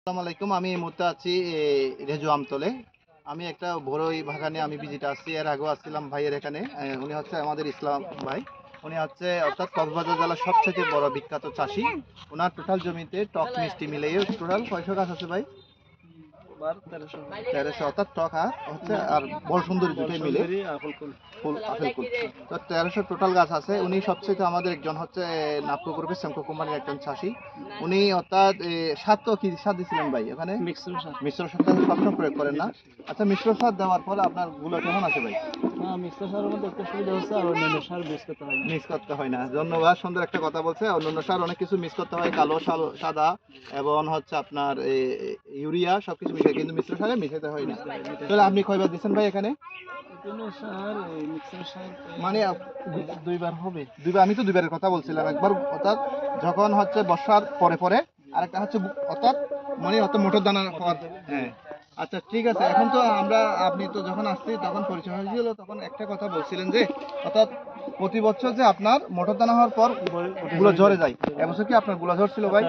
আসসালামু আলাইকুম। আমি এই মুহূর্তে আছি রেজু আমতলে। আমি একটা বড়ই বাগানে আমি ভিজিটে আসছি। এর আগেও আসছিলাম ভাইয়ের এখানে। উনি হচ্ছে আমাদের ইসলাম ভাই। উনি হচ্ছে অর্থাৎ কক্সবাজার জেলার সবথেকে বড় বিখ্যাত চাষি। ওনার টোটাল জমিতে টক মিষ্টি মিলিয়ে টোটাল কয়শো গাছ আছে ভাই? 1300 অর্থাৎ টক হচ্ছে আর বল সুন্দরী দুটোই মিলে ফুল আপেল কুল। তো 1300 টোটাল গাছ আছে। উনি সবচেয়ে আমাদের একজন হচ্ছে নাপকো গ্রুপের সেমকো কোম্পানির একজন চাষি। উনি অর্থাৎ সার তো কি সার দিছিলেন ভাই এখানে? মিশ্র সারটা সবসময় প্রয়োগ করেন না? আচ্ছা, মিশ্র সার দেওয়ার পর আপনার গুলো কেমন আছে ভাই? মিক্স সারের মধ্যে একটা সুবিধা হচ্ছে আর অন্যান্য সার মিস করতে হয় না। ধন্যবাদ, সুন্দর একটা কথা বলছে। অন্যান্য সার অনেক কিছু মিস করতে হয়, কালো সাদা এবং হচ্ছে আপনার ইউরিয়া সবকিছু মিশে, কিন্তু মিশ্র সারে মিশাতে হয় না। তাহলে আপনি কয়বার দিচ্ছেন ভাই এখানে? মানে দুইবার হবে। দুইবার। আমি তো দুইবারের কথা বলছিলাম। একবার অর্থাৎ যখন হচ্ছে বর্ষার পরে পরে, আরেকটা হচ্ছে অর্থাৎ মানে অত মোটর দানা হওয়ার। হ্যাঁ, আচ্ছা ঠিক আছে। এখন তো আমরা আপনি তো যখন আসছি তখন পরিচয় হয়েছিল, তখন একটা কথা বলছিলেন যে অর্থাৎ প্রতি বছর যে আপনার মোটর দানা হওয়ার পর গুলো ঝরে যায়। এবছর কি আপনার গুলা ঝরছিল ভাই?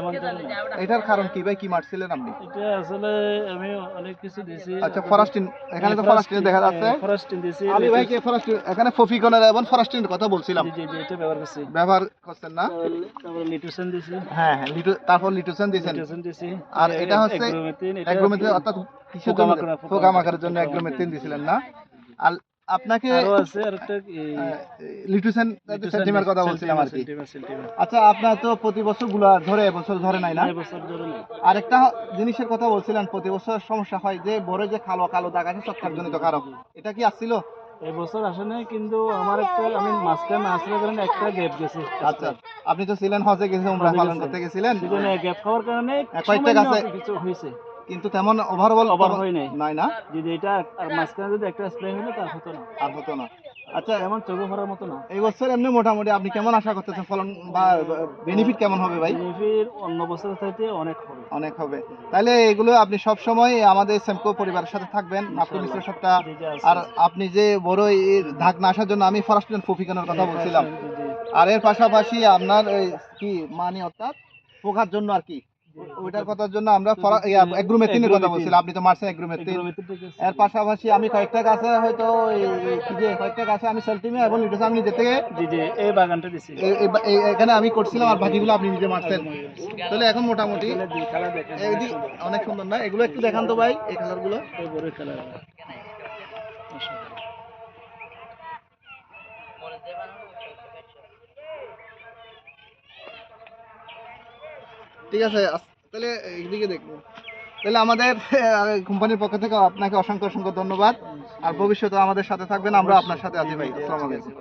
এটার কারণ কি ভাই? কি মারছিলেন আপনি? এটা আসলে আমি অনেক কিছু দিয়েছি। আচ্ছা, ফরাস্টিন। এখানে তো ফরাস্টিন দেখা যাচ্ছে। ফরাস্টিন দিয়েছি। আলী ভাইকে ফরাস্টিন, এখানে ফফিকনের এবং ফরাস্টিনের কথা বলছিলাম। জি জি, এটা ব্যবহার করছি। ব্যবহার করছেন না? তারপর লিটুসেন দিয়েছি। হ্যাঁ হ্যাঁ, তারপর লিটোসেন দিয়েছেন। লিটুসেন দিয়েছি। আর এটা হচ্ছে অ্যাগ্রোমেথিন, অর্থাৎ পোকামাকড়ের জন্য অ্যাগ্রোমেথিন দিয়েছিলেন না? আর আপনাকে আরো আছে আরেকটা লিটুসেন সেন্টিমের কথা বলছিলাম আর কি। আচ্ছা, আপনার তো প্রতি বছর গুলা ধরে, এবছর ধরে নাই না? এবছর ধরে নাই। আরেকটা জিনিসের কথা বলছিলেন, প্রতি বছর সমস্যা হয় যে বড় যে কালো কালো দাগ আছে ছত্রাকজনিত কারক, এটা কি আসছিল? এই বছর আসে নাই, কিন্তু আমার একটা আমি মাঝখানে আসলে কারণে একটা গ্যাপ গেছে। আচ্ছা, আপনি তো ছিলেন হজে, গেছে উমরা পালন করতে গেছিলেন, সেজন্য গ্যাপ খাওয়ার কারণে কয়েকটা গাছে কিছু হয়েছে, কিন্তু তেমন ওভারঅল হয় নাই। নাই না? যদি এটা আর মাঝখানে যদি একটা স্প্রে হলো তার হতো না, আর হতো না। আচ্ছা, এমন চোখে ভরার মতো না। এই বছর এমনি মোটামুটি আপনি কেমন আশা করতেছেন, ফলন বা বেনিফিট কেমন হবে ভাই? বেনিফিট অন্য বছরের চাইতে অনেক হবে। অনেক হবে। তাহলে এগুলো আপনি সব সময় আমাদের সেমকো পরিবারের সাথে থাকবেন, নাপকো মিশ্র সারটা। আর আপনি যে বড় ধাক না আসার জন্য আমি ফরাস্টিন ফফিকানোর কথা বলছিলাম। আর এর পাশাপাশি আপনার কি মানে অর্থাৎ পোকার জন্য আর কি ওইটার কথার জন্য আমরা অ্যাগ্রোমেথিনের কথা বলছিলাম, আপনি তো মারছেন অ্যাগ্রোমেথিন। এর পাশাপাশি আমি কয়েকটা গাছে হয়তো কি যে কয়েকটা গাছে আমি সেলটিমে এবং লিটোস আমি নিজে থেকে এই বাগানটা দিছি, এখানে আমি করছিলাম, আর বাকিগুলো আপনি নিজে মারছেন। তাহলে এখন মোটামুটি অনেক সুন্দর না? এগুলো একটু দেখান তো ভাই, এই কালারগুলো। ঠিক আছে, তাহলে এইদিকে দেখবো। তাহলে আমাদের কোম্পানির পক্ষ থেকে আপনাকে অসংখ্য অসংখ্য ধন্যবাদ। আর ভবিষ্যতে আমাদের সাথে থাকবেন, আমরা আপনার সাথে আছি ভাই। আসসালামু আলাইকুম।